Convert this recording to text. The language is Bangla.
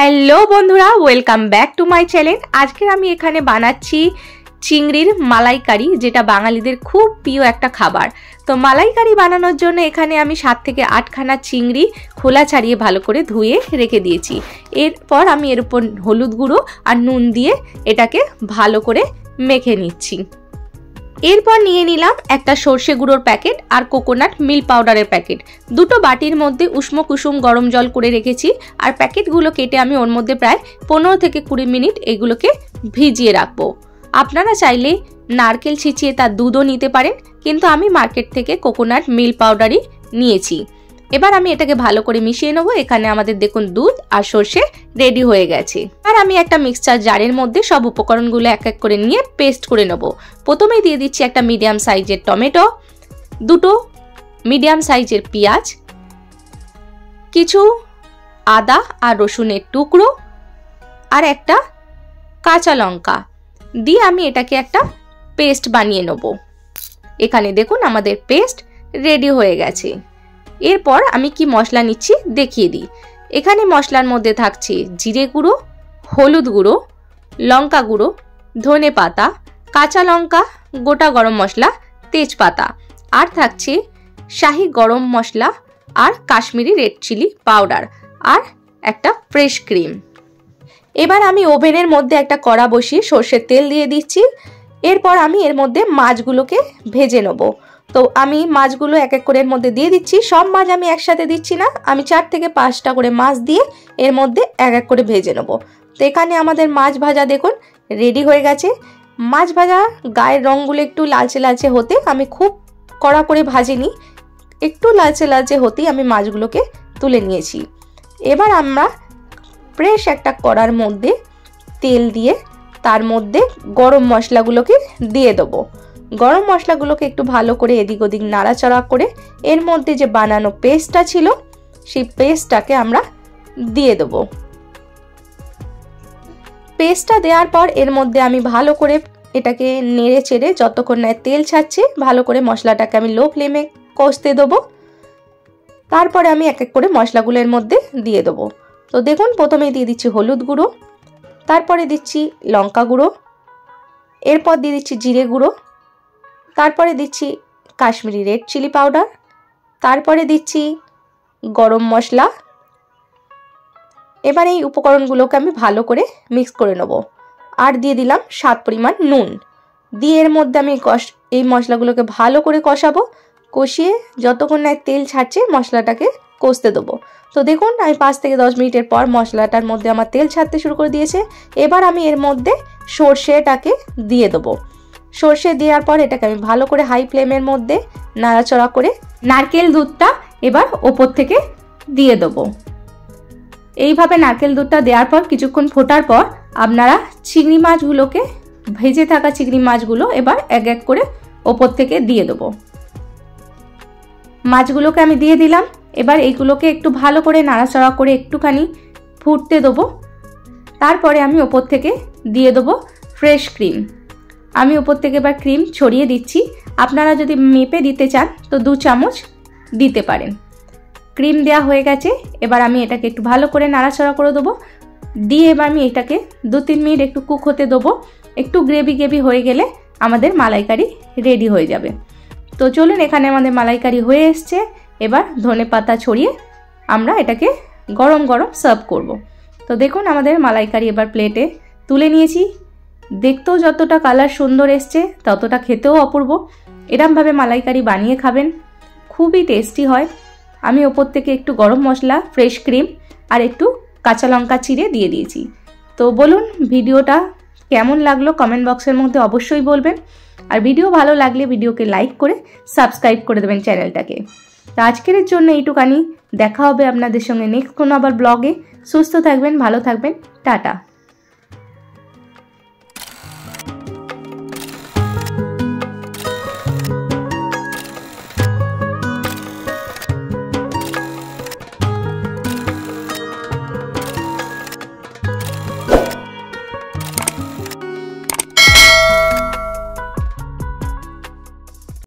হ্যালো বন্ধুরা, welcome back to my channel. আজকে আমি এখানে বানাচ্ছি চিংড়ির মালাইকারি, যেটা বাঙালিদের খুব প্রিয় একটা খাবার। তো মালাইকারি বানানোর জন্য এখানে আমি 7 থেকে 8খানা চিংড়ি খোলা ছাড়িয়ে ভালো করে ধুয়ে রেখে দিয়েছি। এরপর আমি এর উপর হলুদ গুঁড়ো আর নুন দিয়ে এটাকে ভালো করে মেখে নিচ্ছি। এরপর নিয়ে নিলাম একটা সর্ষে গুঁড়োর প্যাকেট আর কোকোনাট মিল্ক পাউডারের প্যাকেট। দুটো বাটির মধ্যে উষ্ণ কুসুম গরম জল করে রেখেছি, আর প্যাকেটগুলো কেটে আমি ওর মধ্যে প্রায় 15 থেকে 20 মিনিট এগুলোকে ভিজিয়ে রাখবো। আপনারা চাইলে নারকেল ছিঁচিয়ে তার দুধও নিতে পারেন, কিন্তু আমি মার্কেট থেকে কোকোনাট মিল্ক পাউডারই নিয়েছি। এবার আমি এটাকে ভালো করে মিশিয়ে নেবো। এখানে আমাদের দেখুন দুধ আর সর্ষে রেডি হয়ে গেছে। আর আমি একটা মিক্সচার জারের মধ্যে সব উপকরণগুলো এক এক করে নিয়ে পেস্ট করে নেব। প্রথমেই দিয়ে দিচ্ছি একটা মিডিয়াম সাইজের টমেটো, দুটো মিডিয়াম সাইজের পেঁয়াজ, কিছু আদা আর রসুনের টুকরো আর একটা কাঁচা লঙ্কা দিয়ে আমি এটাকে একটা পেস্ট বানিয়ে নেব। এখানে দেখুন আমাদের পেস্ট রেডি হয়ে গেছে। এরপর আমি কি মশলা নিচ্ছি দেখিয়ে দিই। এখানে মশলার মধ্যে থাকছে জিরে গুঁড়ো, হলুদ গুঁড়ো, লঙ্কা গুঁড়ো, ধনে পাতা, কাঁচা লঙ্কা, গোটা গরম মশলা, তেজপাতা, আর থাকছে শাহি গরম মশলা আর কাশ্মীরি রেড চিলি পাউডার আর একটা ফ্রেশ ক্রিম। এবার আমি ওভেনের মধ্যে একটা কড়া বসিয়ে সর্ষের তেল দিয়ে দিচ্ছি। এরপর আমি এর মধ্যে মাছগুলোকে ভেজে নেব। তো আমি মাছগুলো এক এক করে এর মধ্যে দিয়ে দিচ্ছি। সব মাছ আমি একসাথে দিচ্ছি না, আমি 4 থেকে 5টা করে মাছ দিয়ে এর মধ্যে এক এক করে ভেজে নেব। তো এখানে আমাদের মাছ ভাজা দেখুন রেডি হয়ে গেছে। মাছ ভাজা গায়ের রঙগুলো একটু লালচে লালচে হতে, আমি খুব কড়া করে ভাজিনি, একটু লালচে লালচে হতেই আমি মাছগুলোকে তুলে নিয়েছি। এবার আমরা ফ্রেশ একটা কড়ার মধ্যে তেল দিয়ে তার মধ্যে গরম মশলাগুলোকে দিয়ে দেবো। গরম মশলাগুলোকে একটু ভালো করে এদিক ওদিক নাড়াচাড়া করে এর মধ্যে যে বানানো পেস্টটা ছিল সেই পেস্টটাকে আমরা দিয়ে দেব। পেস্টটা দেওয়ার পর এর মধ্যে আমি ভালো করে এটাকে নেড়ে চেড়ে যতক্ষণ না তেল ছাড়ছে ভালো করে মশলাটাকে আমি লো ফ্লেমে কষতে দেবো। তারপরে আমি এক এক করে মশলাগুলো এর মধ্যে দিয়ে দেবো। তো দেখুন প্রথমেই দিয়ে দিচ্ছি হলুদ গুঁড়ো, তারপরে দিচ্ছি লঙ্কা গুঁড়ো, এরপর দিয়ে দিচ্ছি জিরে গুঁড়ো, তারপরে দিচ্ছি কাশ্মীরি রেড চিলি পাউডার, তারপরে দিচ্ছি গরম মশলা। এবার এই উপকরণগুলোকে আমি ভালো করে মিক্স করে নেব। আর দিয়ে দিলাম স্বাদ পরিমাণ নুন দিয়ে এর মধ্যে আমি এই মশলাগুলোকে ভালো করে কষাবো। কষিয়ে যতক্ষণ না তেল ছাড়ছে মশলাটাকে কষতে দেবো। তো দেখুন আমি 5 থেকে 10 মিনিটের পর মশলাটার মধ্যে আমার তেল ছাড়তে শুরু করে দিয়েছে। এবার আমি এর মধ্যে সর্ষেটাকে দিয়ে দেবো। সর্ষে দেওয়ার পর এটাকে আমি ভালো করে হাই ফ্লেমের মধ্যে নাড়াচাড়া করে নারকেল দুধটা এবার ওপর থেকে দিয়ে দেবো। এইভাবে নারকেল দুধটা দেওয়ার পর কিছুক্ষণ ফোটার পর আপনারা চিংড়ি মাছগুলোকে, ভেজে থাকা চিংড়ি মাছগুলো এবার এক এক করে ওপর থেকে দিয়ে দেবো। মাছগুলোকে আমি দিয়ে দিলাম। এবার এইগুলোকে একটু ভালো করে নাড়াচাড়া করে একটুখানি ফুটতে দেবো। তারপরে আমি ওপর থেকে দিয়ে দেবো ফ্রেশ ক্রিম। আমি ওপর থেকে এবার ক্রিম ছড়িয়ে দিচ্ছি। আপনারা যদি মেপে দিতে চান তো 2 চামচ দিতে পারেন। ক্রিম দেওয়া হয়ে গেছে। এবার আমি এটাকে একটু ভালো করে নাড়াচাড়া করে দেবো। দিয়ে এবার আমি এটাকে 2-3 মিনিট একটু কুক হতে দেবো। একটু গ্রেভি গ্রেভি হয়ে গেলে আমাদের মালাইকারি রেডি হয়ে যাবে। তো চলুন, এখানে আমাদের মালাইকারি হয়ে এসছে। এবার ধনে পাতা ছড়িয়ে আমরা এটাকে গরম গরম সার্ভ করব। তো দেখুন আমাদের মালাইকারি এবার প্লেটে তুলে নিয়েছি। দেখতেও যতটা কালার সুন্দর এসছে ততটা খেতেও অপূর্ব। এরমভাবে মালাইকারি বানিয়ে খাবেন, খুবই টেস্টি হয়। আমি ওপর থেকে একটু গরম মশলা, ফ্রেশ ক্রিম আর একটু কাঁচা লঙ্কা চিড়ে দিয়ে দিয়েছি। তো বলুন ভিডিওটা কেমন লাগলো কমেন্ট বক্সের মধ্যে অবশ্যই বলবেন। আর ভিডিও ভালো লাগলে ভিডিওকে লাইক করে সাবস্ক্রাইব করে দেবেন চ্যানেলটাকে। তো আজকের জন্য এইটুকানি। দেখা হবে আপনাদের সঙ্গে নেক্সট কোনো আবার ব্লগে। সুস্থ থাকবেন, ভালো থাকবেন, টাটা।